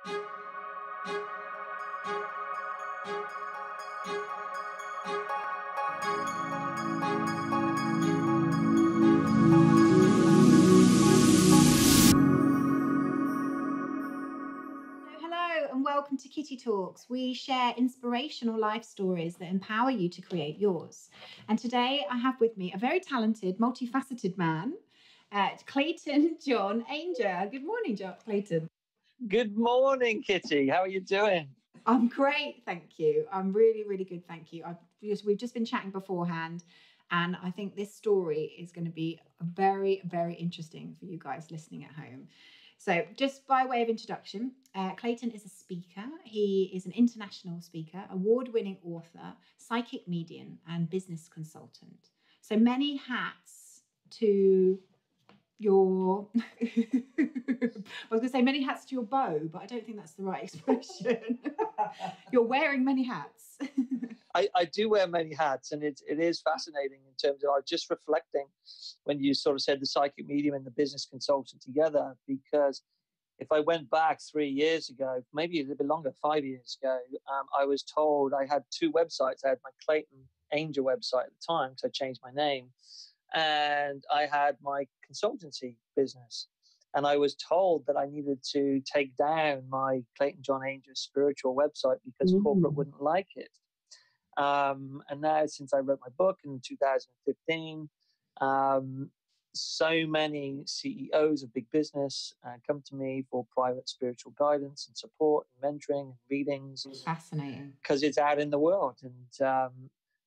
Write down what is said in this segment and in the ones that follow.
Hello and welcome to Kitty Talks. We share inspirational life stories that empower you to create yours. And today I have with me a very talented, multifaceted man, Clayton John Ainger. Good morning, Clayton. Good morning, Kitty. How are you doing? I'm great, thank you. I'm really, really good, thank you. We've just been chatting beforehand, and I think this story is going to be very, very interesting for you guys listening at home. So just by way of introduction, Clayton is a speaker. He is an international speaker, award-winning author, psychic medium, and business consultant. So many hats to your... I was going to say many hats to your bow, but I don't think that's the right expression. You're wearing many hats. I do wear many hats, and it is fascinating in terms of, I was just reflecting when you sort of said the psychic medium and the business consultant together, because if I went back 3 years ago, maybe a little bit longer, 5 years ago, I was told I had two websites. I had my Clayton Ainger website at the time, because I changed my name, and I had my consultancy business. And I was told that I needed to take down my Clayton John Ainger spiritual website because corporate wouldn't like it. And now, since I wrote my book in 2015, so many CEOs of big business come to me for private spiritual guidance and support and mentoring and readings. Fascinating. Because it's out in the world. And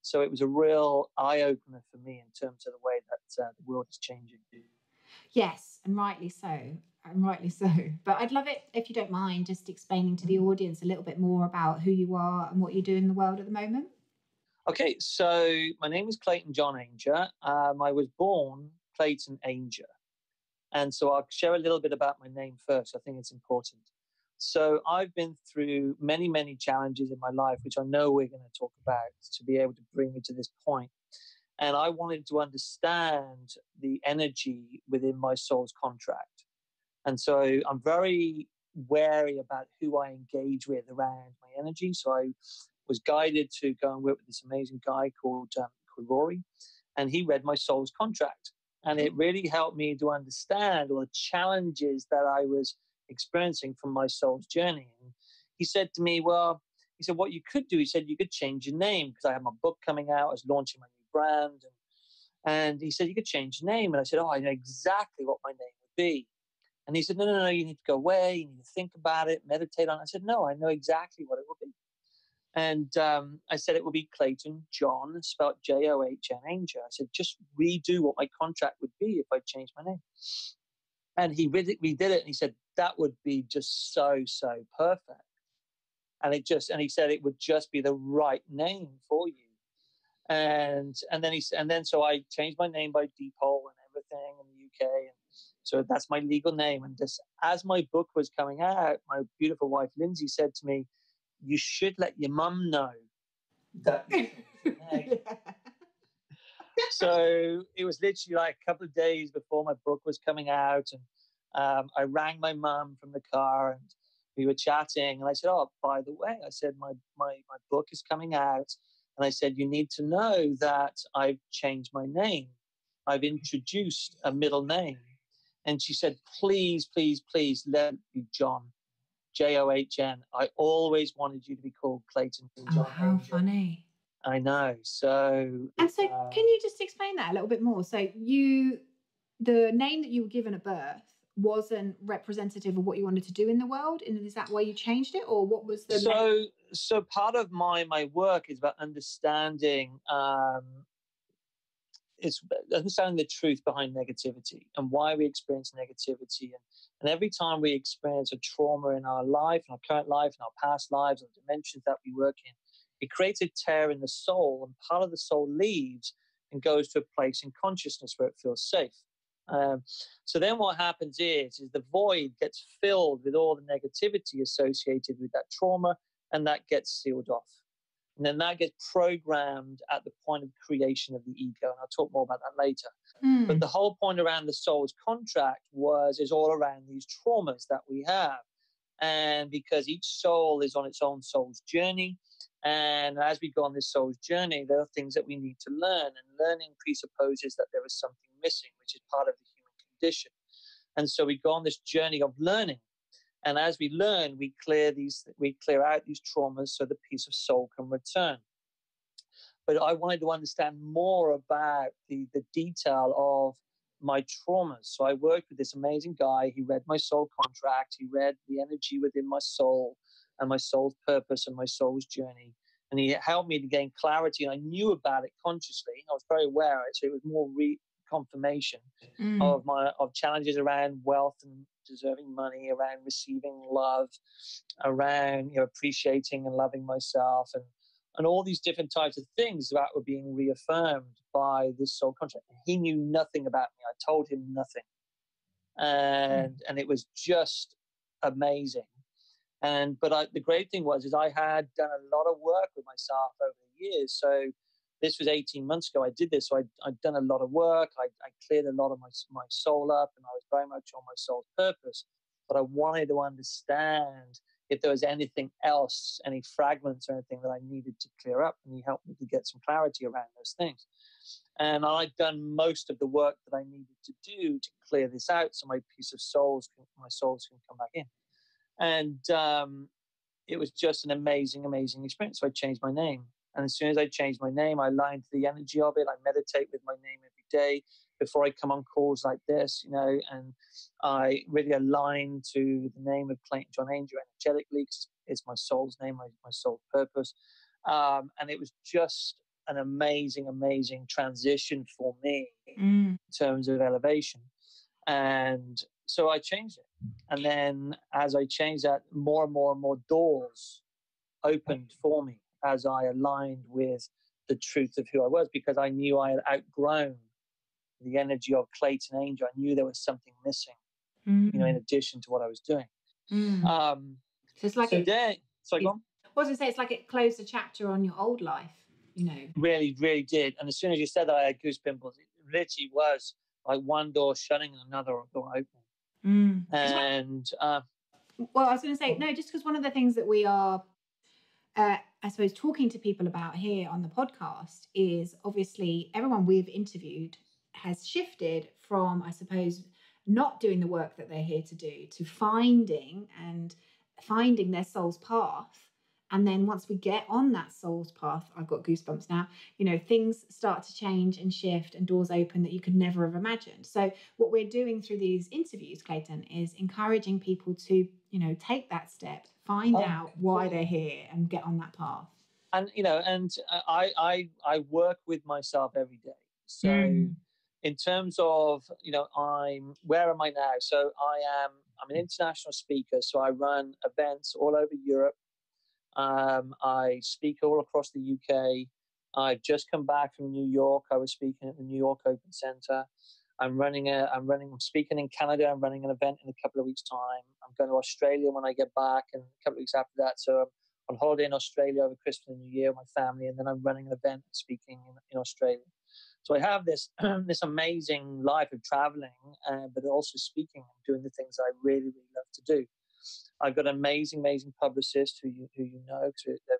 so it was a real eye-opener for me in terms of the way that the world is changing. Yes, and rightly so. But I'd love it if you don't mind just explaining to the audience a little bit more about who you are and what you do in the world at the moment. Okay, so my name is Clayton John Ainger. I was born Clayton Ainger. And so I'll share a little bit about my name first. I think it's important. So I've been through many, many challenges in my life, which I know we're going to talk about, to be able to bring me to this point. And I wanted to understand the energy within my soul's contract. And so I'm very wary about who I engage with around my energy. So I was guided to go and work with this amazing guy called Rory, and he read my soul's contract. And it really helped me to understand all the challenges that I was experiencing from my soul's journey. And he said to me, what you could do, he said, you could change your name, because I had my book coming out, I was launching my new brand. And he said, you could change your name. And I said, I know exactly what my name would be. And he said, no, you need to go away, you need to think about it, meditate on it. I said, no, I know exactly what it would be. And I said it would be Clayton John, spelled John Ainger. I said, just redo what my contract would be if I changed my name. And he redid it, and he said, that would be just so perfect. And he said it would just be the right name for you. And then so I changed my name by default and everything in the UK. And so that's my legal name. And just as my book was coming out, my beautiful wife, Lindsay, said to me, you should let your mum know that you changed your name. So it was literally like a couple of days before my book was coming out. And I rang my mum from the car, and we were chatting. And I said, by the way, I said, my book is coming out. And I said, you need to know that I've changed my name. I've introduced a middle name. And she said, please let it be John. John. I always wanted you to be called Clayton. Oh, how funny. I know. So can you just explain that a little bit more? So the name that you were given at birth wasn't representative of what you wanted to do in the world, and is that why you changed it, or what was the so part of my work is about understanding the truth behind negativity and why we experience negativity. And every time we experience a trauma in our life, in our current life, in our past lives, or dimensions that we work in, it creates a tear in the soul, and part of the soul leaves and goes to a place in consciousness where it feels safe. So then what happens is the void gets filled with all the negativity associated with that trauma, and that gets sealed off. And then that gets programmed at the point of creation of the ego. And I'll talk more about that later. But the whole point around the soul's contract is all around these traumas that we have. And because each soul is on its own soul's journey. And as we go on this soul's journey, there are things that we need to learn. And learning presupposes that there is something missing, which is part of the human condition. And so we go on this journey of learning. And as we learn, we clear out these traumas so the peace of soul can return. But I wanted to understand more about the detail of my traumas. So I worked with this amazing guy. He read my soul contract. He read the energy within my soul and my soul's purpose and my soul's journey. And he helped me to gain clarity. And I knew about it consciously. I was very aware of it. So it was more confirmation of challenges around wealth and deserving money, around receiving love, around appreciating and loving myself, and all these different types of things that were being reaffirmed by this soul contract. He knew nothing about me. I told him nothing, and it was just amazing. But the great thing was I had done a lot of work with myself over the years. So this was 18 months ago I did this. So I'd done a lot of work. I cleared a lot of my soul up, and I was very much on my soul's purpose. But I wanted to understand if there was anything else, any fragments or anything that I needed to clear up. And he helped me to get some clarity around those things. And I'd done most of the work that I needed to do to clear this out so my souls can come back in. And it was just an amazing, amazing experience. So I changed my name. And as soon as I changed my name, I aligned to the energy of it. I meditate with my name every day before I come on calls like this, and I really align to the name of Clayton John Ainger energetically, because it's my soul's name, my soul's purpose. And it was just an amazing, amazing transition for me in terms of elevation. And so I changed it. And then as I changed that, more and more and more doors opened for me as I aligned with the truth of who I was, because I knew I had outgrown the energy of Clayton Ainger. I knew there was something missing, in addition to what I was doing. So it's like go on. I was going to say, it's like it closed a chapter on your old life, Really, really did. And as soon as you said that, I had goose pimples. It literally was like one door shutting and another door opening. And well, I was going to say, no, just because one of the things that we are I suppose talking to people about here on the podcast is obviously everyone we've interviewed has shifted from, I suppose, not doing the work that they're here to do to finding their soul's path. And then once we get on that soul's path, I've got goosebumps now, things start to change and shift and doors open that you could never have imagined. So what we're doing through these interviews, Clayton, is encouraging people to, take that step, find out why they're here and get on that path. And, I work with myself every day. So in terms of, where am I now? So I'm an international speaker. So I run events all over Europe. I speak all across the UK. I've just come back from New York. I was speaking at the New York Open Center. I'm speaking in Canada. I'm running an event in a couple of weeks' time. I'm going to Australia when I get back, and a couple of weeks after that. So I'm on holiday in Australia over Christmas and New Year with my family, and then I'm running an event and speaking in Australia. So I have this this amazing life of traveling, but also speaking and doing the things I really, really love to do. I've got an amazing, amazing publicist who you know, because they're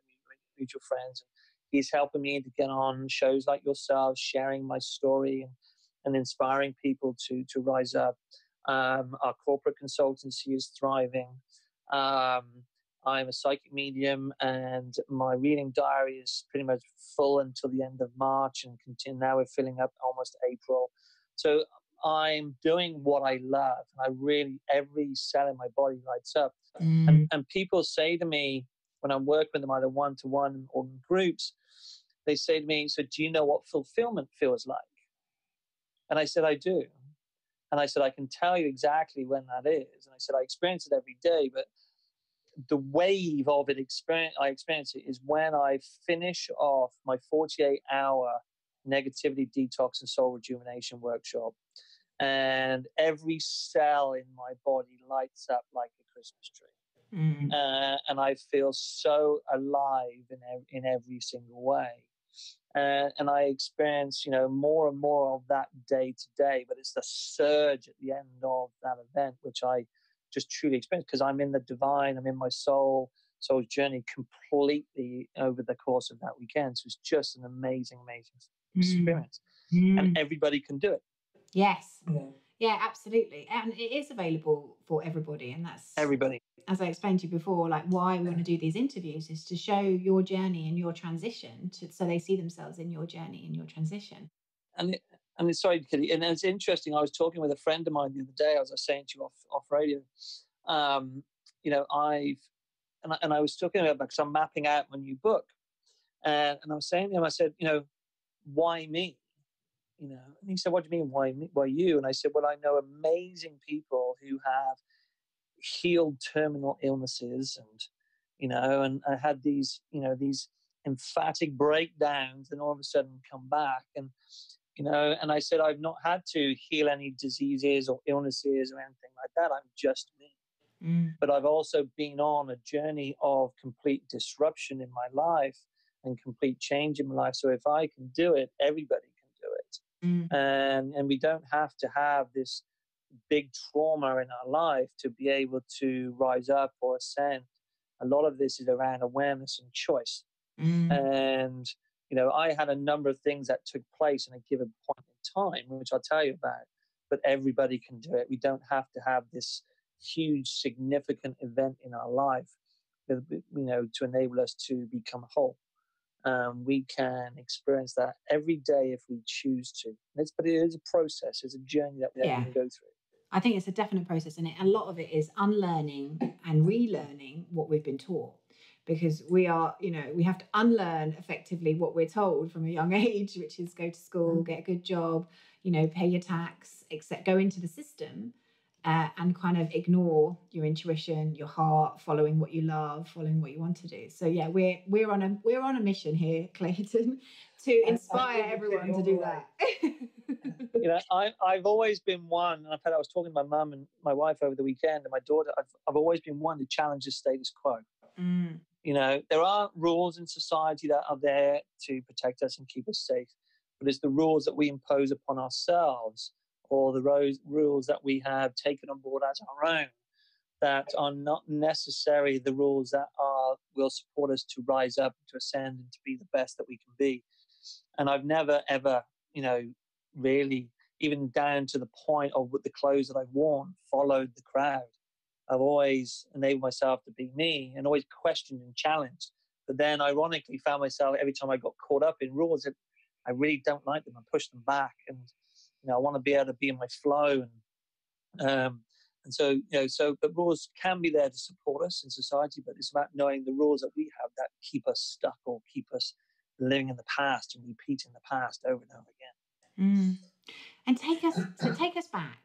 mutual friends. He's helping me to get on shows like yourself, sharing my story and inspiring people to rise up. Our corporate consultancy is thriving. I'm a psychic medium, and my reading diary is pretty much full until the end of March, and continue. Now we're filling up almost April. So I'm doing what I love, and every cell in my body lights up. And people say to me when I'm working with them, either one-to-one or in groups, they say to me, "So do you know what fulfillment feels like?" And I said, "I do." And I said, "I can tell you exactly when that is." And I said, "I experience it every day, but the wave of it I experience it is when I finish off my 48-hour negativity detox and soul rejuvenation workshop, and every cell in my body lights up like a Christmas tree. And I feel so alive in every single way. And I experience, more and more of that day to day, but it's the surge at the end of that event, which I just truly experience, because I'm in the divine, I'm in my soul's journey completely over the course of that weekend. So it's just an amazing experience. And everybody can do it. Yes. Yeah, absolutely. And it is available for everybody. And that's everybody. As I explained to you before, like why we want to do these interviews is to show your journey and your transition so they see themselves in your journey and your transition. And sorry, Kitty, and it's interesting. I was talking with a friend of mine the other day, as I was saying to you off radio. You know, I was talking about, because I'm mapping out my new book, and I was saying to him, I said, you know, why me? You know, and he said, what do you mean, why me? Why you? And I said, well, I know amazing people who have healed terminal illnesses, and you know, and I had these, you know, these emphatic breakdowns, and all of a sudden come back, and you know, and I said, I've not had to heal any diseases or illnesses or anything like that. I'm just me. But I've also been on a journey of complete disruption in my life and complete change in my life. So if I can do it, everybody can do it. And we don't have to have this big trauma in our life to be able to rise up or ascend. A lot of this is around awareness and choice. And you know, I had a number of things that took place in a given point in time, which I'll tell you about, but everybody can do it. We don't have to have this huge, significant event in our life, you know, to enable us to become whole. We can experience that every day if we choose to. But it is a process. It's a journey that we have to go through. I think it's a definite process, and a lot of it is unlearning and relearning what we've been taught. Because we are, you know, we have to unlearn effectively what we're told from a young age, which is go to school, get a good job, you know, pay your tax, go into the system, and kind of ignore your intuition, your heart, following what you love, following what you want to do. So yeah, we're on a mission here, Clayton, to inspire everyone to do that. You know, I've always been one, and I was talking to my mum and my wife over the weekend, and my daughter. I've always been one to challenge the status quo. You know, there are rules in society that are there to protect us and keep us safe, but it's the rules that we impose upon ourselves, or the rules that we have taken on board as our own, that are not necessarily the rules that will support us to rise up, to ascend, and to be the best that we can be. And I've never, ever, you know, really, even down to the point of the clothes that I've worn, followed the crowd. I've always enabled myself to be me and always questioned and challenged. But then ironically found myself every time I got caught up in rules that I really don't like them, I push them back. And, you know, I want to be able to be in my flow. And so, you know, so the rules can be there to support us in society, but it's about knowing the rules that we have that keep us stuck or keep us living in the past and repeating the past over and over again. And take us back.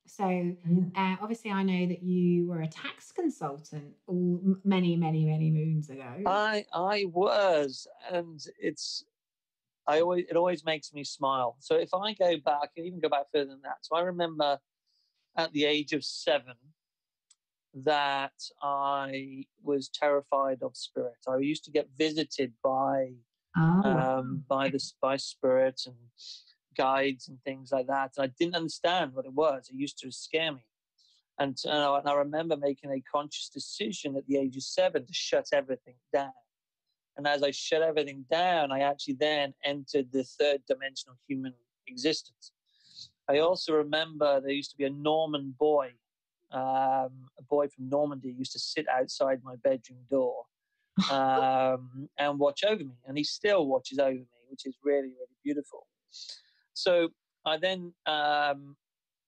So obviously I know that you were a tax consultant many moons ago. I was, and it always makes me smile. So if I go back, and even go back further than that, so I remember at the age of 7 that I was terrified of spirit. I used to get visited by spirits and guides and things like that. And I didn't understand what it was. It used to scare me. And I remember making a conscious decision at the age of 7 to shut everything down. And as I shut everything down, I actually then entered the third dimensional human existence. I also remember there used to be a Norman boy, a boy from Normandy, used to sit outside my bedroom door and watch over me. And he still watches over me, which is really, really beautiful. So I then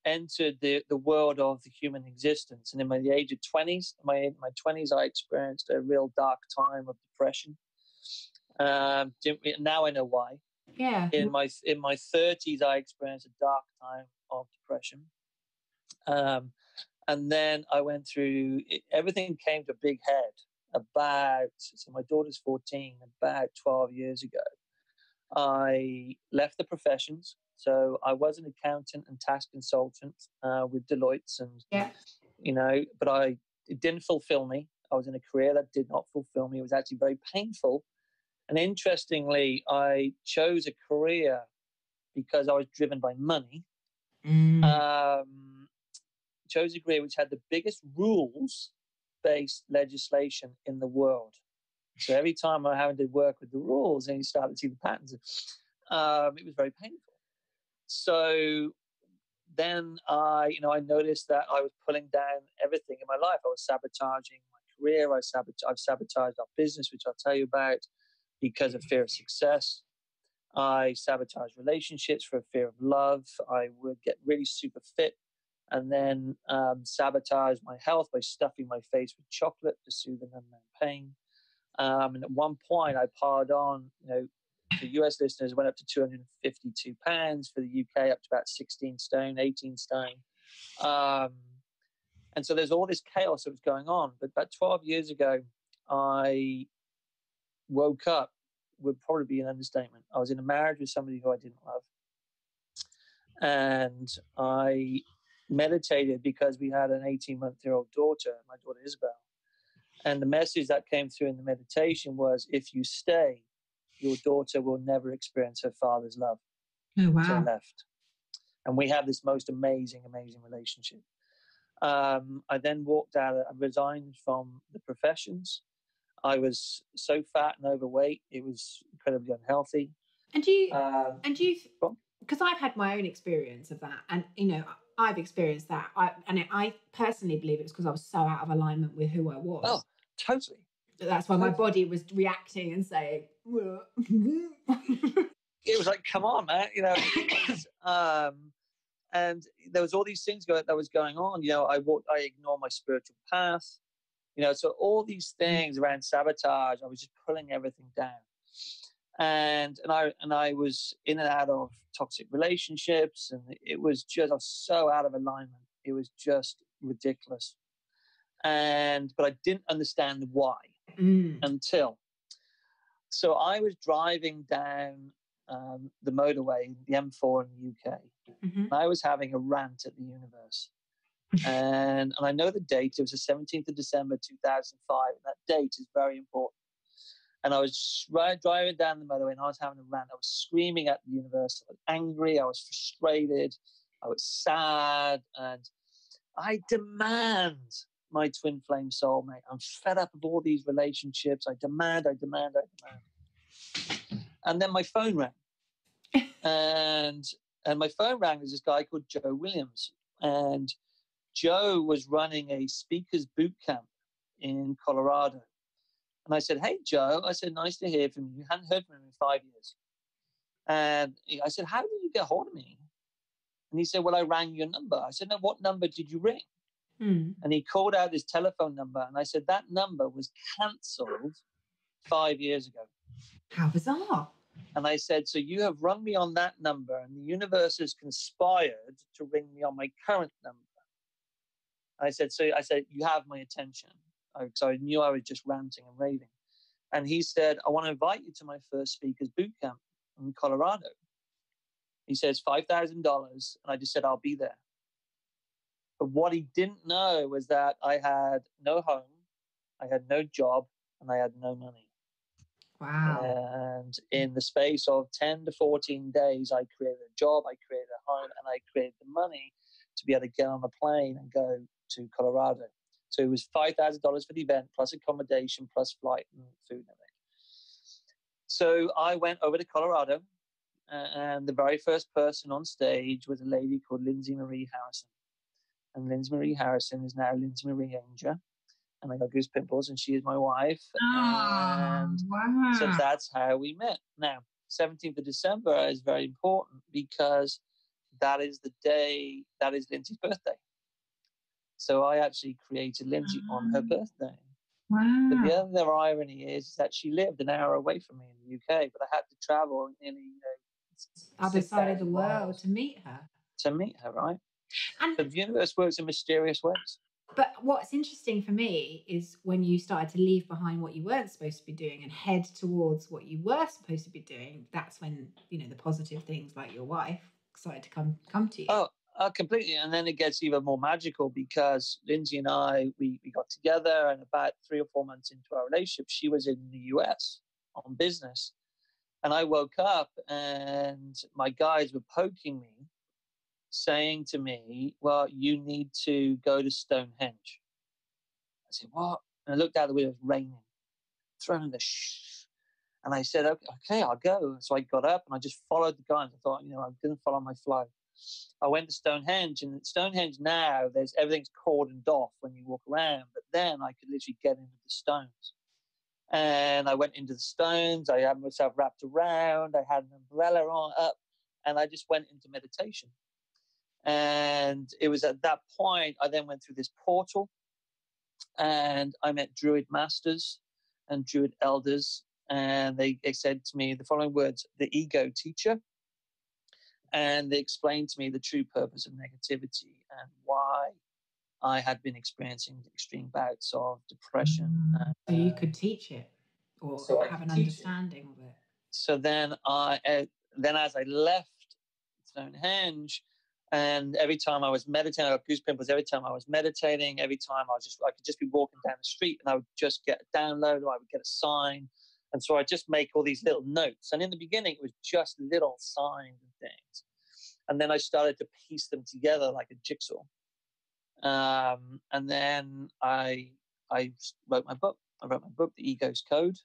entered the world of the human existence. And in the age of 20s, my 20s, I experienced a real dark time of depression. Now I know why. Yeah. In my 30s, I experienced a dark time of depression. And then I went through, everything came to a big head so my daughter's 14, about 12 years ago. I left the professions. So I was an accountant and tax consultant with Deloitte, and you know, but it didn't fulfill me. I was in a career that did not fulfill me. It was actually very painful. And interestingly, I chose a career because I was driven by money. chose a career which had the biggest rules-based legislation in the world. So every time I having to work with the rules, and you start to see the patterns, it was very painful. So then I noticed that I was pulling down everything in my life. I was sabotaging my career. I've sabotaged our business, which I'll tell you about, because of fear of success. I sabotaged relationships for fear of love. I would get really super fit and then sabotage my health by stuffing my face with chocolate to soothe an unknown pain. And at one point, I piled on, for US listeners, went up to 252 pounds. For the UK, up to about 16 stone, 18 stone. And so there's all this chaos that was going on. But about 12 years ago, I woke up, would probably be an understatement. I was in a marriage with somebody who I didn't love. And I meditated because we had an 18-month-old daughter, my daughter Isabel. And the message that came through in the meditation was, if you stay, your daughter will never experience her father's love. Oh, wow. So I left. And we have this most amazing, amazing relationship. I then walked out, I resigned from the professions. I was so fat and overweight, it was incredibly unhealthy. And do you, because I've had my own experience of that, and I've experienced that. I personally believe it was because I was so out of alignment with who I was. Oh, totally. That's why my body was reacting and saying, it was like, come on, man. And there was all these things that was going on. I ignored my spiritual path. So all these things around sabotage, I was just pulling everything down. And I was in and out of toxic relationships, and it was just, I was so out of alignment. It was just ridiculous. But I didn't understand why until. So I was driving down the motorway, the M4 in the UK. Mm-hmm. And I was having a rant at the universe. and I know the date. It was the 17th of December, 2005. And that date is very important. And I was driving down the motorway, and I was having a rant. I was screaming at the universe. I was angry. I was frustrated. I was sad. And I demand my twin flame soulmate. I'm fed up of all these relationships. I demand. And then my phone rang. and my phone rang was this guy called Joe Williams. And Joe was running a speakers boot camp in Colorado. And I said, hey, Joe. I said, nice to hear from you. You hadn't heard from him in 5 years. And I said, how did you get hold of me? And he said, well, I rang your number. I said, no, what number did you ring? And he called out his telephone number. And I said, that number was cancelled 5 years ago. How bizarre. And I said, so you have rung me on that number, and the universe has conspired to ring me on my current number. I said, you have my attention. So I knew I was just ranting and raving. And he said, I want to invite you to my first speakers boot camp in Colorado. He says, $5,000. And I just said, I'll be there. But what he didn't know was that I had no home, I had no job, and I had no money. Wow. And in the space of 10 to 14 days, I created a job, I created a home, and I created the money to be able to get on a plane and go to Colorado. So it was $5,000 for the event, plus accommodation, plus flight and food and everything. So I went over to Colorado, and the very first person on stage was a lady called Lindsay Marie Harrison. And Lindsay Marie Harrison is now Lindsay Marie Ainger. And I got goose pimples, and she is my wife. And wow. So that's how we met. Now, 17th of December is very important because that is the day, that is Lindsay's birthday. So I actually created Lindsay on her birthday. Wow. But the other irony is that she lived an hour away from me in the UK, but I had to travel nearly, other side of the world to meet her. To meet her, right? And the universe works in mysterious ways. But what's interesting for me is when you started to leave behind what you weren't supposed to be doing and head towards what you were supposed to be doing, that's when, the positive things like your wife started to come to you. Oh, completely. And then it gets even more magical because Lindsay and I, we got together, and about 3 or 4 months into our relationship, she was in the US on business. And I woke up and my guys were poking me saying to me, well, you need to go to Stonehenge. I said, what? And I looked out the window, it was raining, throwing the and I said, okay, I'll go. So I got up and I just followed the guidance. I thought, I'm going to follow my flow. I went to Stonehenge, and at Stonehenge now, everything's cordoned off when you walk around. But then I could literally get into the stones. And I went into the stones. I had myself wrapped around. I had an umbrella up, and I just went into meditation. And it was at that point I then went through this portal, and I met Druid masters and Druid elders. And they said to me the following words: the ego teacher. And they explained to me the true purpose of negativity and why I had been experiencing extreme bouts of depression. So you could teach it, or have an understanding of it. So then as I left Stonehenge, and every time I was meditating, I got goose pimples. Every time I was meditating, every time I could just be walking down the street, and I would just get a download, or I would get a sign. And so I just make all these little notes. And in the beginning, it was just little signs and things. And then I started to piece them together like a jigsaw. And then I wrote my book. I wrote my book, The Ego's Code.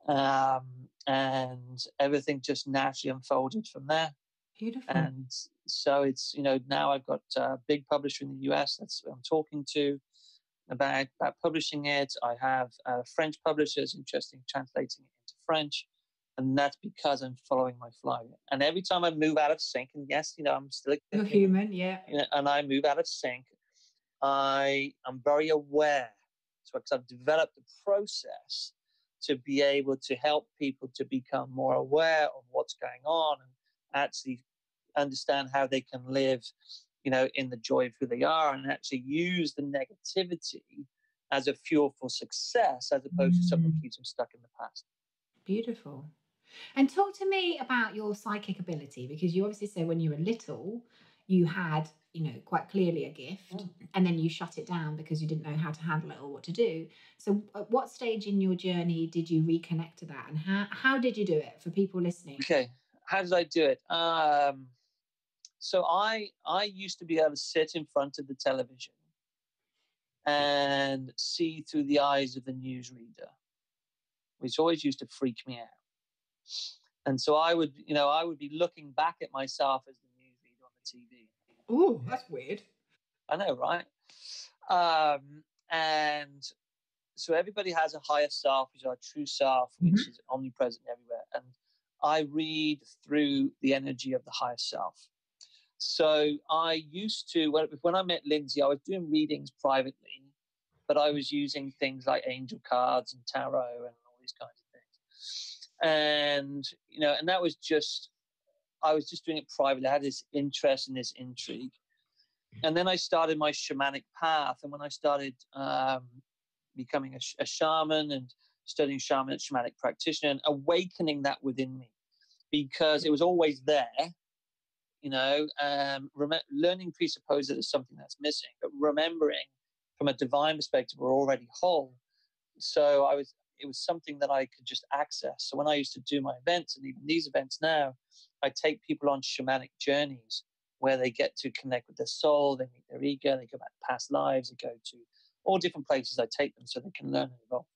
And everything just naturally unfolded from there. Beautiful. And so it's, now I've got a big publisher in the US that's I'm talking to about publishing it. I have French publishers interested in translating it into French, and that's because I'm following my flow. And every time I move out of sync, and yes, I'm still a human, yeah. And I move out of sync, I'm very aware. So because I've developed a process to be able to help people to become more aware of what's going on and actually understand how they can live in the joy of who they are, and actually use the negativity as a fuel for success, as opposed to something that keeps them stuck in the past. Beautiful. And talk to me about your psychic ability, because you obviously say when you were little, you had, quite clearly a gift, and then you shut it down because you didn't know how to handle it or what to do. So at what stage in your journey did you reconnect to that, and how did you do it for people listening? Okay. How did I do it? So I used to be able to sit in front of the television and see through the eyes of the newsreader, which always used to freak me out. And so I would be looking back at myself as the newsreader on the TV. Oh, that's weird. I know, right? And so everybody has a higher self, which is our true self, which is omnipresent everywhere. And I read through the energy of the higher self. So I used to, when I met Lindsay, I was doing readings privately, but I was using things like angel cards and tarot and all these kinds of things. And, and that was I was just doing it privately. I had this interest and this intrigue. And then I started my shamanic path. And when I started becoming a shaman and studying shamanic practitioner and awakening that within me, because it was always there, learning presupposes that there's something that's missing, but remembering from a divine perspective, we're already whole. So it was something that I could just access. So when I used to do my events, and even these events now, I take people on shamanic journeys where they get to connect with their soul, they meet their ego, they go back to past lives, they go to all different places. I take them so they can learn and evolve.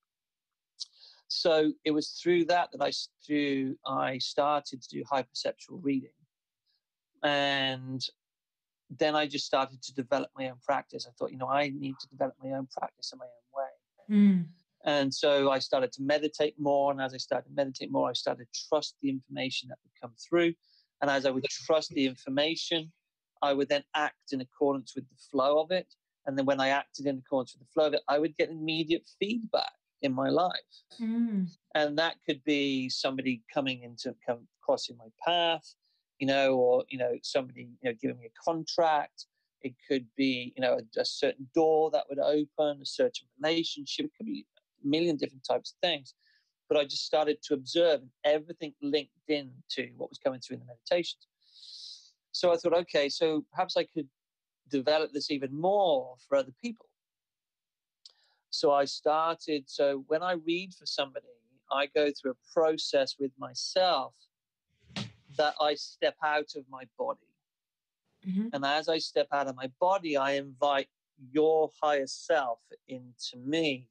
So it was through that I started to do hyperceptual reading. And then I just started to develop my own practice. I thought, I need to develop my own practice in my own way. And so I started to meditate more. And as I started to meditate more, I started to trust the information that would come through. And as I would trust the information, I would then act in accordance with the flow of it. And then when I acted in accordance with the flow of it, I would get immediate feedback in my life. And that could be somebody crossing my path, or, somebody, giving me a contract. It could be, a certain door that would open, a certain relationship. It could be a million different types of things. But I just started to observe, and everything linked into what was coming through in the meditations. So I thought, okay, so perhaps I could develop this even more for other people. So so when I read for somebody, I go through a process with myself that I step out of my body. And as I step out of my body, I invite your higher self into me,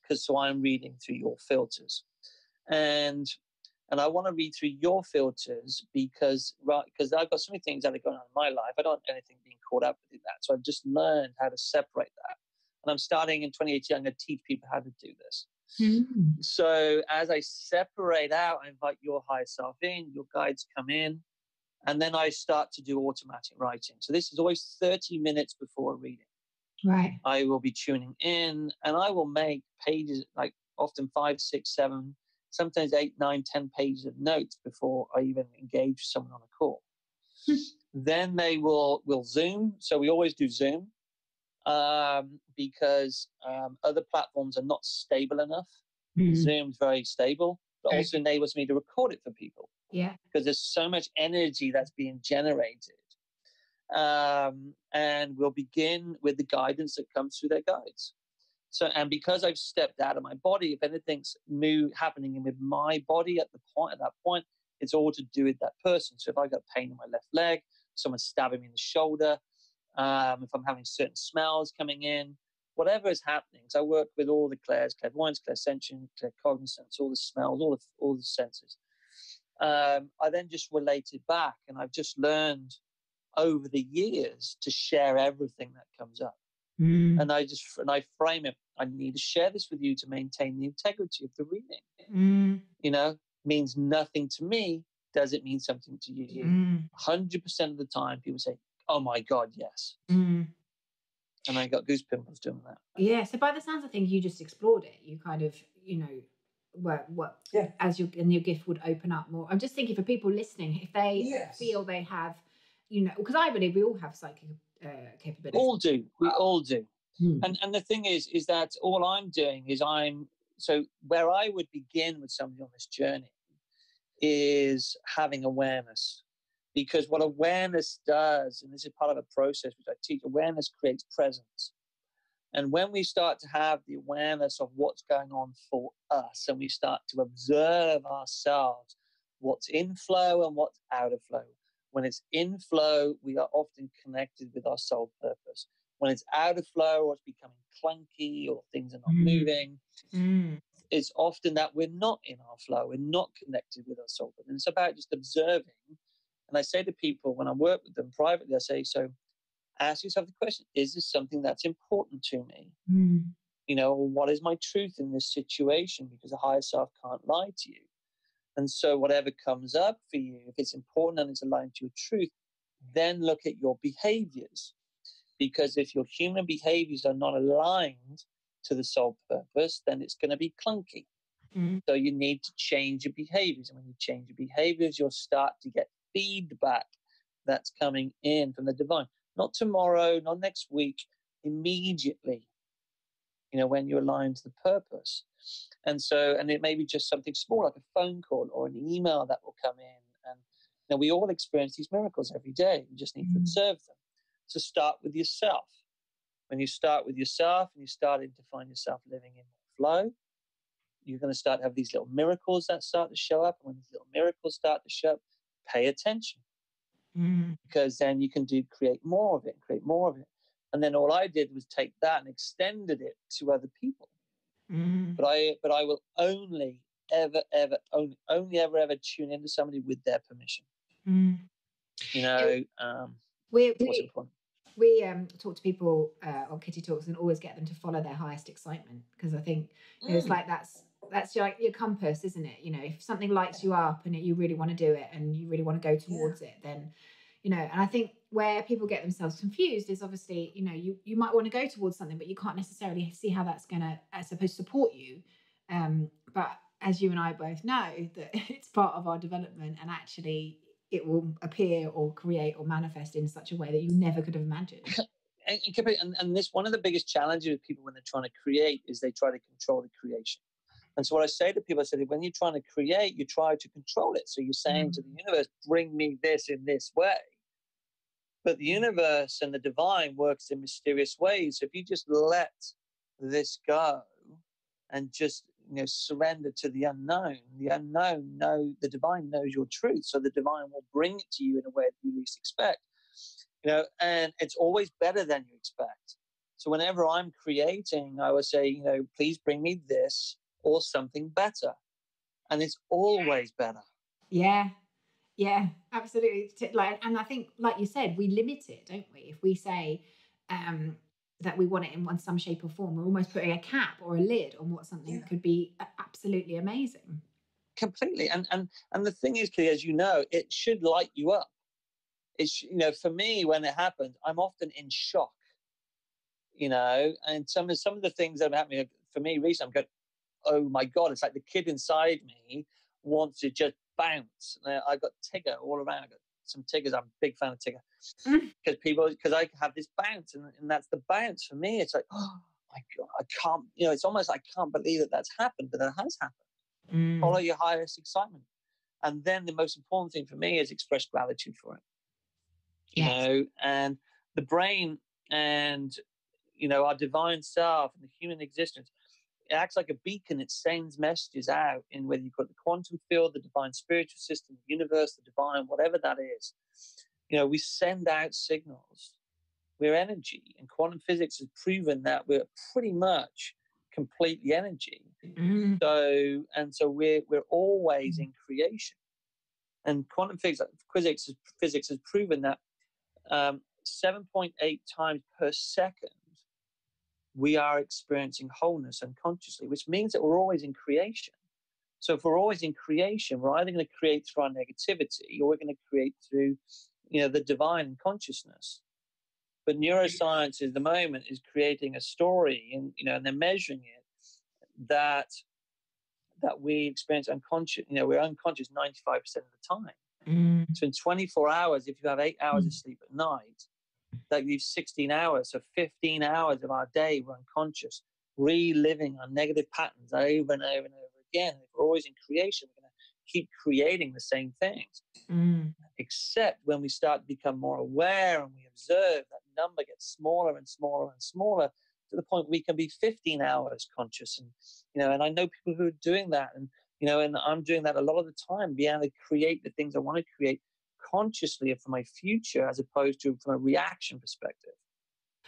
because so I'm reading through your filters. And I want to read through your filters because I've got so many things that are going on in my life. I don't want anything being caught up with that. So I've just learned how to separate that. And I'm starting in 2018, I'm going to teach people how to do this. So as I separate out, I invite your higher self in, your guides come in, and then I start to do automatic writing. So this is always 30 minutes before a reading. Right. I will be tuning in, and I will make pages, like often 5, 6, 7, sometimes 8, 9, 10 pages of notes before I even engage someone on a call. Then they will Zoom. So we always do Zoom because other platforms are not stable enough. Zoom's very stable, but also enables me to record it for people. Yeah. Because there's so much energy that's being generated. And we'll begin with the guidance that comes through their guides. So, and because I've stepped out of my body, if anything's new happening with my body at that point, it's all to do with that person. So if I got pain in my left leg, someone's stabbing me in the shoulder, if I'm having certain smells coming in, whatever is happening. So I work with all the clairs, clairvoyance, clairsentient, claircognizance, all the smells, all the senses. I then just relate it back, and I've just learned over the years to share everything that comes up. And I frame it. I need to share this with you to maintain the integrity of the reading. You know, means nothing to me. Does it mean something to you? 100% of the time, people say, "Oh my God, yes." And I got goose pimples doing that. Yeah. So by the sounds of things, you just explored it. You kind of, what as your gift would open up more. I'm just thinking for people listening, if they feel they have, because I believe we all have psychic capabilities. We all do. And the thing is that all I'm doing is so where I would begin with somebody on this journey is having awareness. Because what awareness does, and this is part of a process which I teach, awareness creates presence. And when we start to have the awareness of what's going on for us, and we start to observe ourselves, what's in flow and what's out of flow. When it's in flow, we are often connected with our soul purpose. When it's out of flow, or it's becoming clunky, or things are not moving, it's often that we're not in our flow, we're not connected with our soul purpose. And it's about just observing. And I say to people when I work with them privately, I say, so ask yourself the question, is this something that's important to me? What is my truth in this situation? Because the higher self can't lie to you. And so whatever comes up for you, if it's important and it's aligned to your truth, then look at your behaviors. Because if your human behaviors are not aligned to the soul purpose, then it's going to be clunky. So you need to change your behaviors. And when you change your behaviors, you'll start to get feedback that's coming in from the divine. Not tomorrow, not next week, immediately, when you align to the purpose. And it may be just something small, like a phone call or an email that will come in. And we all experience these miracles every day. We just need to observe them. So start with yourself. When you start with yourself and you're starting to find yourself living in flow, you're going to start to have these little miracles that start to show up. And when these little miracles start to show up, pay attention. Because then you can create more of it. And then all I did was take that and extended it to other people. But I will only ever tune into somebody with their permission. What's important. We talk to people on Kitty Talks and always get them to follow their highest excitement, because I think it's like that's your compass, isn't it? If something lights you up and you really want to do it and you really want to go towards it, then and I think where people get themselves confused is obviously you might want to go towards something, but you can't necessarily see how that's going to, I suppose, support you. But as you and I both know, that it's part of our development, and actually it will appear or create or manifest in such a way that you never could have imagined. And this, one of the biggest challenges with people when they're trying to create is they try to control the creation. And so what I say to people, I say, when you're trying to create, you try to control it. So you're saying to the universe, bring me this in this way. But the universe and the divine works in mysterious ways. So if you just let this go and just surrender to the unknown the divine knows your truth. So the divine will bring it to you in a way that you least expect. and it's always better than you expect. So whenever I'm creating, I would say, please bring me this or something better. And it's always better. Yeah. Yeah, absolutely. And I think, like you said, we limit it, don't we? If we say that we want it in some shape or form, we're almost putting a cap or a lid on what something could be absolutely amazing. Completely. And the thing is, Kelly, as you know, it should light you up. It's, for me, when it happens, I'm often in shock, and some of the things that are happening for me recently, I'm going, oh my God, it's like the kid inside me wants to just bounce. I've got Tigger all around. I've got some Tiggers. I'm a big fan of Tigger because I have this bounce, and that's the bounce for me. It's like, oh my God, I can't, it's almost like I can't believe that that's happened, but that has happened. Follow your highest excitement. And then the most important thing for me is express gratitude for it. And the brain and, our divine self and the human existence, it acts like a beacon. It sends messages out in whether you call it the quantum field, the divine spiritual system, the universe, the divine, whatever that is. We send out signals. We're energy, and quantum physics has proven that we're pretty much completely energy. So we're always in creation. And quantum physics has proven that 7.8 times per second we are experiencing wholeness unconsciously, which means that we're always in creation. So if we're always in creation, we're either going to create through our negativity or we're going to create through, the divine consciousness. But neuroscience at the moment is creating a story, and they're measuring it that we experience unconscious. We're unconscious 95% of the time. So in 24 hours, if you have 8 hours of sleep at night, that leaves 16 hours. So 15 hours of our day we're unconscious, reliving our negative patterns over and over and over again. If we're always in creation, we're going to keep creating the same things. Except when we start to become more aware and we observe, that number gets smaller and smaller and smaller to the point we can be 15 hours conscious. And I know people who are doing that, and I'm doing that a lot of the time, being able to create the things I want to create consciously for my future, as opposed to from a reaction perspective.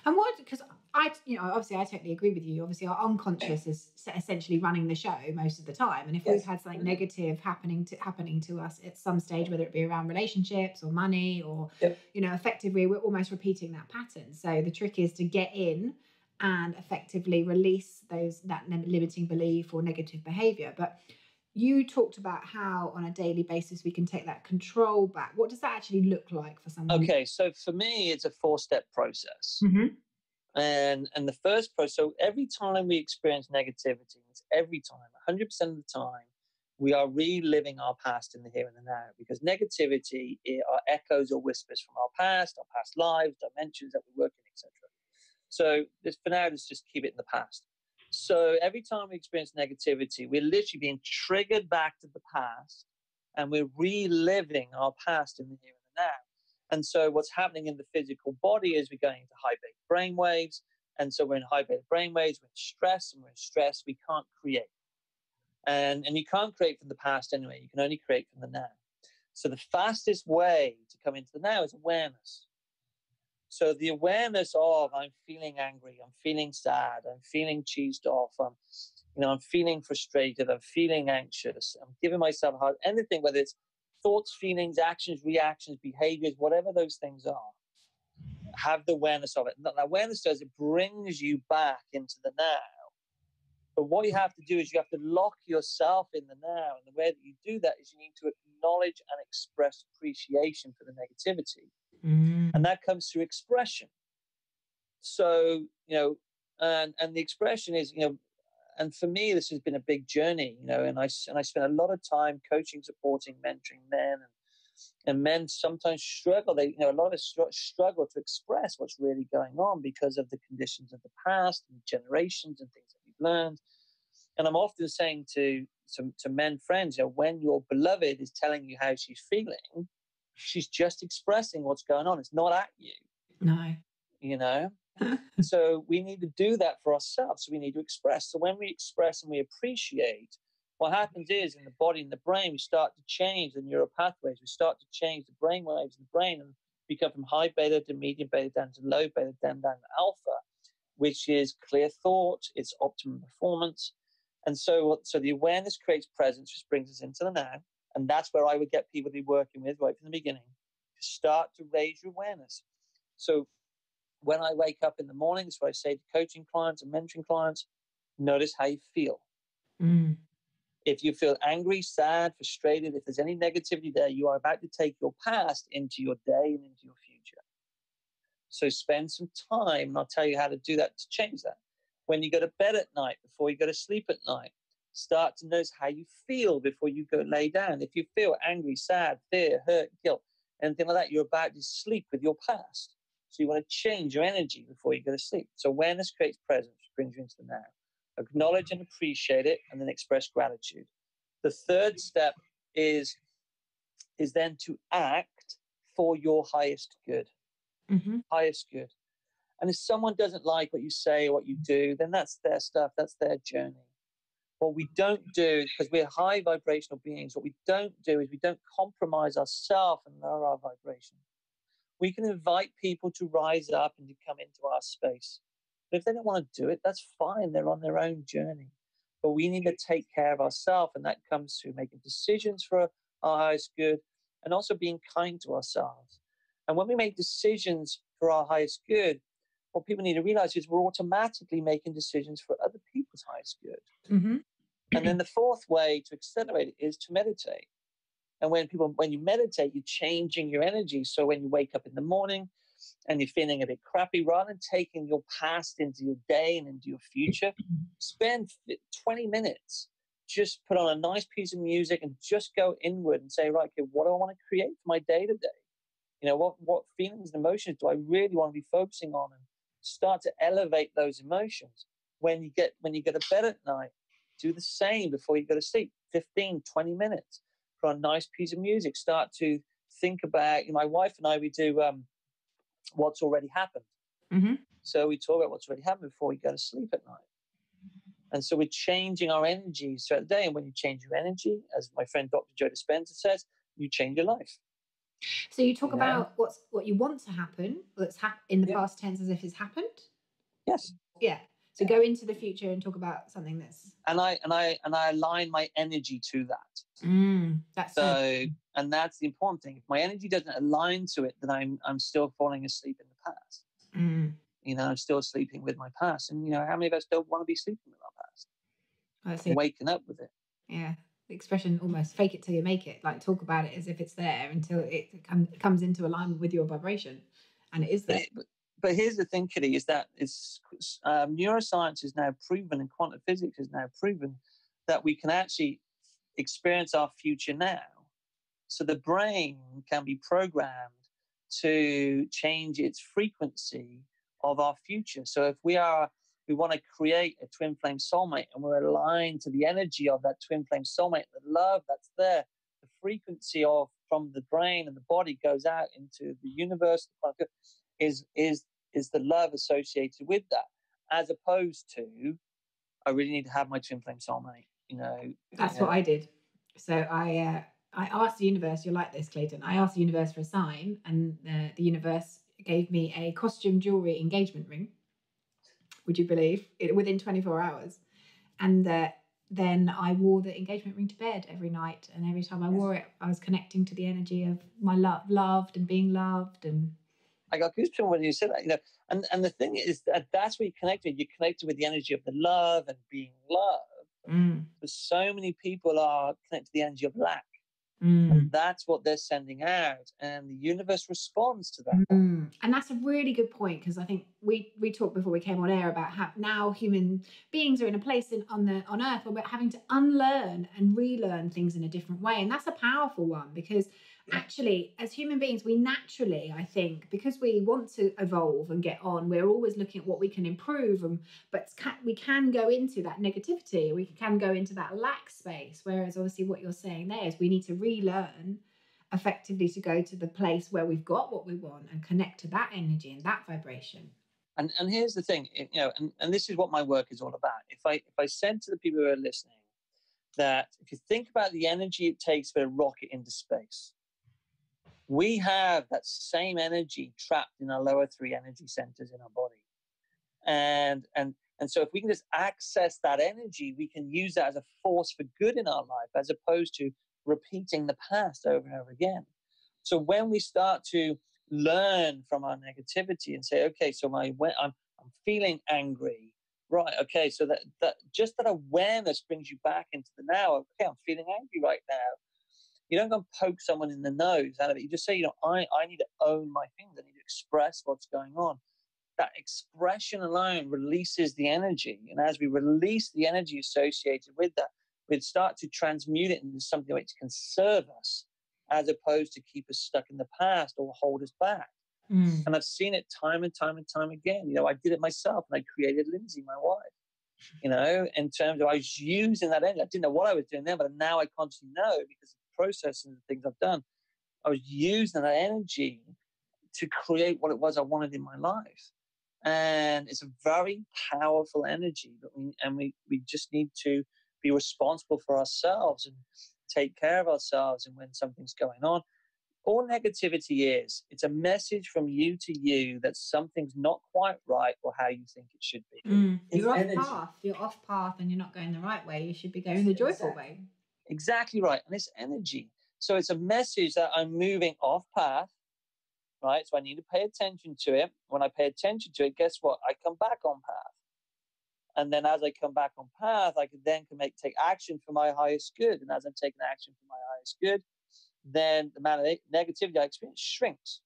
And because obviously I totally agree with you. Obviously our unconscious is essentially running the show most of the time. And if we've had something negative happening to us at some stage, whether it be around relationships or money or, effectively we're almost repeating that pattern. So the trick is to get in and effectively release that limiting belief or negative behavior. But you talked about how on a daily basis we can take that control back. What does that actually look like for someone? Okay, so for me, it's a 4-step process. And the first process, so every time we experience negativity, it's every time, 100% of the time, we are reliving our past in the here and the now, because negativity are echoes or whispers from our past lives, dimensions that we work in, etc. So for now, let's just keep it in the past. So every time we experience negativity, we're literally being triggered back to the past, and we're reliving our past in the here and the now. And so what's happening in the physical body is we're going into high beta brain waves. And so we're in high beta brain waves, we're in stress, and we're in stress, we can't create. And you can't create from the past anyway, you can only create from the now. So the fastest way to come into the now is awareness. So the awareness of, I'm feeling angry, I'm feeling sad, I'm feeling cheesed off, I'm feeling frustrated, I'm feeling anxious, I'm giving myself a hard, anything, whether it's thoughts, feelings, actions, reactions, behaviors, whatever those things are, have the awareness of it. And that awareness does, it brings you back into the now. But what you have to do is you have to lock yourself in the now. And the way that you do that is you need to acknowledge and express appreciation for the negativity. And that comes through expression. So, and the expression is, and for me, this has been a big journey, and I spent a lot of time coaching, supporting, mentoring men, and men sometimes struggle. A lot of us struggle to express what's really going on because of the conditions of the past and generations and things that we've learned. And I'm often saying to men friends, when your beloved is telling you how she's feeling, she's just expressing what's going on. It's not at you. No. So we need to do that for ourselves. So we need to express. So when we express and we appreciate, what happens is in the body and the brain, we start to change the neural pathways. We start to change the brain waves in the brain. We go from high beta to medium beta down to low beta, down to alpha, which is clear thought, it's optimum performance. And so the awareness creates presence, which brings us into the now. And that's where I would get people to be working with right from the beginning, to start to raise your awareness. So when I wake up in the morning, that's what I say to coaching clients and mentoring clients, notice how you feel. If you feel angry, sad, frustrated, if there's any negativity there, you are about to take your past into your day and into your future. So spend some time, and I'll tell you how to do that to change that. When you go to bed at night, before you go to sleep at night, start to notice how you feel before you go lay down. If you feel angry, sad, fear, hurt, guilt, anything like that, you're about to sleep with your past. So you want to change your energy before you go to sleep. So awareness creates presence, which brings you into the now. Acknowledge and appreciate it, and then express gratitude. The third step is then to act for your highest good. Highest good. And if someone doesn't like what you say or what you do, then that's their stuff, that's their journey. What we don't do, because we're high vibrational beings, what we don't do is we don't compromise ourselves and lower our vibration. We can invite people to rise up and to come into our space. But if they don't want to do it, that's fine. They're on their own journey. But we need to take care of ourselves, and that comes through making decisions for our highest good and also being kind to ourselves. And when we make decisions for our highest good, what people need to realize is we're automatically making decisions for other people's highest good. And then the fourth way to accelerate it is to meditate. And when you meditate, you're changing your energy. So when you wake up in the morning and you're feeling a bit crappy, rather than taking your past into your day and into your future, spend 20 minutes, just put on a nice piece of music and just go inward and say, right, okay, what do I want to create for my day to day? What feelings and emotions do I really want to be focusing on? And start to elevate those emotions. When you get to bed at night, do the same before you go to sleep. 15, 20 minutes. Put on a nice piece of music. Start to think about, my wife and I, we do what's already happened. So we talk about what's already happened before we go to sleep at night. And so we're changing our energies throughout the day. And when you change your energy, as my friend Dr. Joe Dispenza says, you change your life. So you talk about what you want to happen, that's in the past tense as if it's happened? Yes. Yeah. So go into the future and talk about something that's... And I align my energy to that. That's and that's the important thing. If my energy doesn't align to it, then I'm still falling asleep in the past. I'm still sleeping with my past. And how many of us don't want to be sleeping with our past? Waking up with it. Yeah. The expression almost fake it till you make it. Like talk about it as if it's there until it comes into alignment with your vibration, and it is there. But here's the thing, Kitty, is that neuroscience is now proven, and quantum physics is now proven that we can actually experience our future now. So the brain can be programmed to change its frequency of our future. So if we want to create a twin flame soulmate, and we're aligned to the energy of that twin flame soulmate, the love that's there, the frequency from the brain and the body goes out into the universe, is the love associated with that, as opposed to, I really need to have my twin flame soulmate. That's what I did. So I asked the universe, you're like this, Clayton. I asked the universe for a sign, and the universe gave me a costume jewelry engagement ring. Would you believe it? Within 24 hours. And then I wore the engagement ring to bed every night. And every time I wore it, I was connecting to the energy of my loved and being loved. And I got goosebumps when you said that, and the thing is that's where you connected. You connected with the energy of the love and being loved. But so many people are connected to the energy of lack. And that's what they're sending out, and the universe responds to that. And that's a really good point, because I think we talked before we came on air about how now human beings are in a place on Earth where we're having to unlearn and relearn things in a different way, and that's a powerful one, because actually as human beings we naturally, I think, because we want to evolve and get on, we're always looking at what we can improve, but we can go into that negativity, we can go into that lack space, whereas obviously what you're saying there is we need to relearn effectively to go to the place where we've got what we want and connect to that energy and that vibration. And here's the thing, and this is what my work is all about. If I said to the people who are listening that if you think about the energy it takes for a rocket into space, we have that same energy trapped in our lower three energy centers in our body. And so if we can just access that energy, we can use that as a force for good in our life, as opposed to repeating the past over and over again. So when we start to learn from our negativity and say, okay, so I'm feeling angry, right? Okay, so that just that awareness brings you back into the now. Okay, I'm feeling angry right now. You don't go and poke someone in the nose out of it. You just say, I need to own my things. I need to express what's going on. That expression alone releases the energy. And as we release the energy associated with that, we'd start to transmute it into something which can serve us, as opposed to keep us stuck in the past or hold us back. Mm. And I've seen it time and time and time again. I did it myself, and I created Lindsay, my wife. In terms of I was using that energy. I didn't know what I was doing then, but now I consciously know, because of the process and the things I've done. I was using that energy to create what it was I wanted in my life. And it's a very powerful energy, but we just need to be responsible for ourselves and take care of ourselves. And when something's going on, all negativity it's a message from you to you that something's not quite right or how you think it should be. You're off path. You're off path, and you're not going the right way. You should be going the joyful way. Exactly right. And it's energy. So it's a message that I'm moving off path. Right, so I need to pay attention to it. When I pay attention to it, guess what? I come back on path, and then as I come back on path, I can take action for my highest good. And as I'm taking action for my highest good, then the amount of negativity I experience shrinks,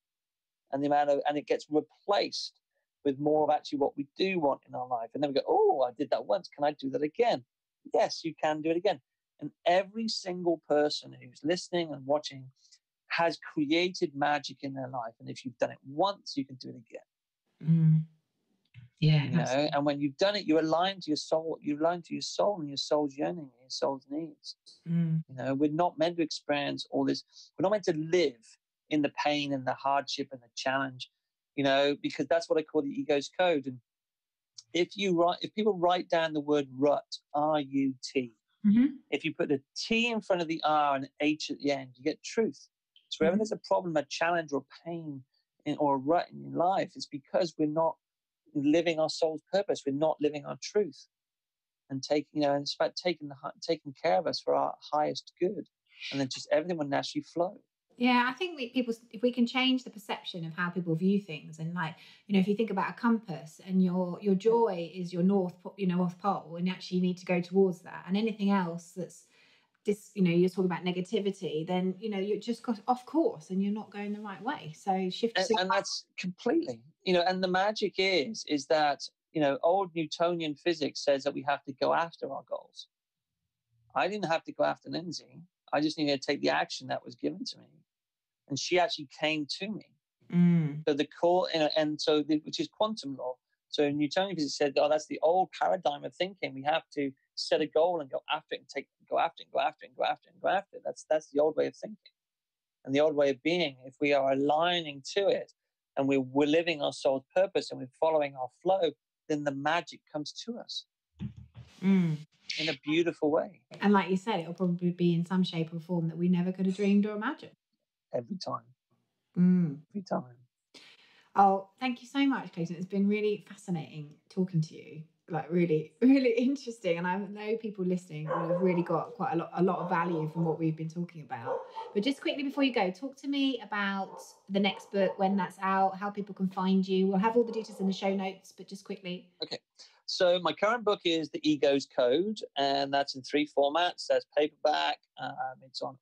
and it gets replaced with more of actually what we do want in our life. And then we go, oh, I did that once. Can I do that again? Yes, you can do it again. And every single person who's listening and watching has created magic in their life. And if you've done it once, you can do it again. Yeah. And when you've done it, you align to your soul. You align to your soul and your soul's yearning and your soul's needs. We're not meant to experience all this. We're not meant to live in the pain and the hardship and the challenge, because that's what I call the ego's code. And if people write down the word rut, R-U-T, if you put a T in front of the R and an H at the end, you get truth. So wherever there's a problem, a challenge, or pain, or a rut in your life, it's because we're not living our soul's purpose. We're not living our truth, and and it's about taking care of us for our highest good, and then just everything will naturally flow. Yeah, I think if we can change the perception of how people view things, and if you think about a compass, and your joy is your north pole, and actually you need to go towards that, and anything else that's you're talking about negativity, then you're just got off course and you're not going the right way. So shift. And that's completely, and the magic is that old Newtonian physics says that we have to go after our goals. I didn't have to go after Lindsay. I just needed to take the action that was given to me, and she actually came to me. So the core, which is quantum law. So Newtonian physics said, that's the old paradigm of thinking. We have to set a goal and go after it, and go after it, and go after it, and go after it, and go after it. That's the old way of thinking, and the old way of being. If we are aligning to it, and we're living our soul's purpose, and we're following our flow, then the magic comes to us in a beautiful way. And like you said, it'll probably be in some shape or form that we never could have dreamed or imagined. Every time. Every time. Oh, thank you so much, Clayton. It's been really fascinating talking to you. Really, really interesting. And I know people listening will have really got quite a lot of value from what we've been talking about. But just quickly before you go, talk to me about the next book, when that's out, how people can find you. We'll have all the details in the show notes, but just quickly. Okay. So my current book is The Ego's Code, and that's in 3 formats. There's paperback, it's on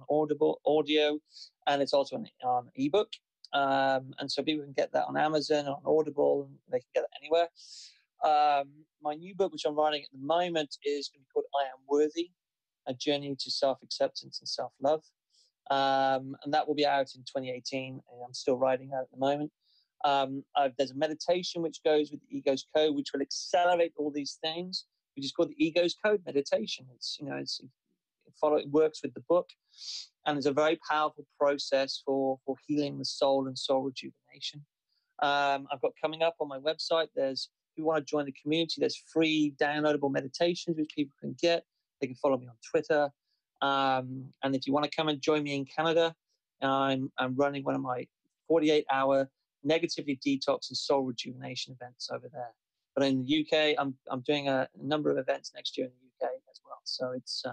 Audible audio, and it's also on ebook. And so people can get that on Amazon, on Audible, and they can get it anywhere. My new book, which I'm writing at the moment, is going to be called I Am Worthy, A Journey to Self-Acceptance and Self-Love. And that will be out in 2018, and I'm still writing that at the moment. There's a meditation which goes with the Ego's Code, which will accelerate all these things, which is called the Ego's Code meditation. It works with the book, and it's a very powerful process for healing the soul and soul rejuvenation. I've got coming up on my website, if you want to join the community, there's free downloadable meditations which people can get. They can follow me on Twitter. And if you want to come and join me in Canada, I'm running one of my 48-hour negativity detox and soul rejuvenation events over there. But in the UK, I'm doing a number of events next year in the UK as well. So it's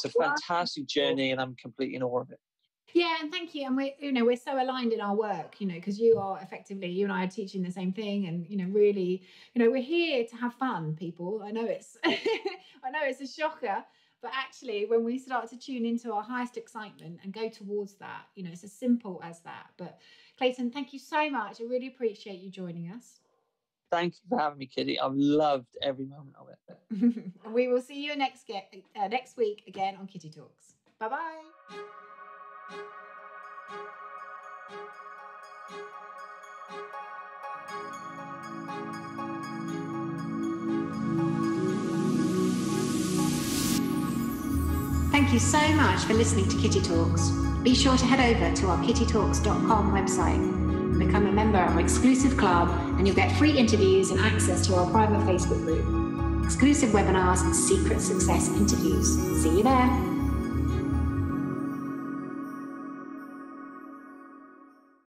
a fantastic journey, and I'm completely in awe of it. Yeah, and thank you. And we're so aligned in our work, because you and I are teaching the same thing, and really, we're here to have fun, people. I know it's a shocker, but actually when we start to tune into our highest excitement and go towards that, it's as simple as that. But Clayton, thank you so much. I really appreciate you joining us. Thank you for having me, Kitty. I've loved every moment of it. And we will see you next week again on Kitty Talks. Bye-bye. Thank you so much for listening to Kitty Talks. Be sure to head over to our kittytalks.com website and become a member of our exclusive club, and you'll get free interviews and access to our private Facebook group, exclusive webinars and secret success interviews. See you there.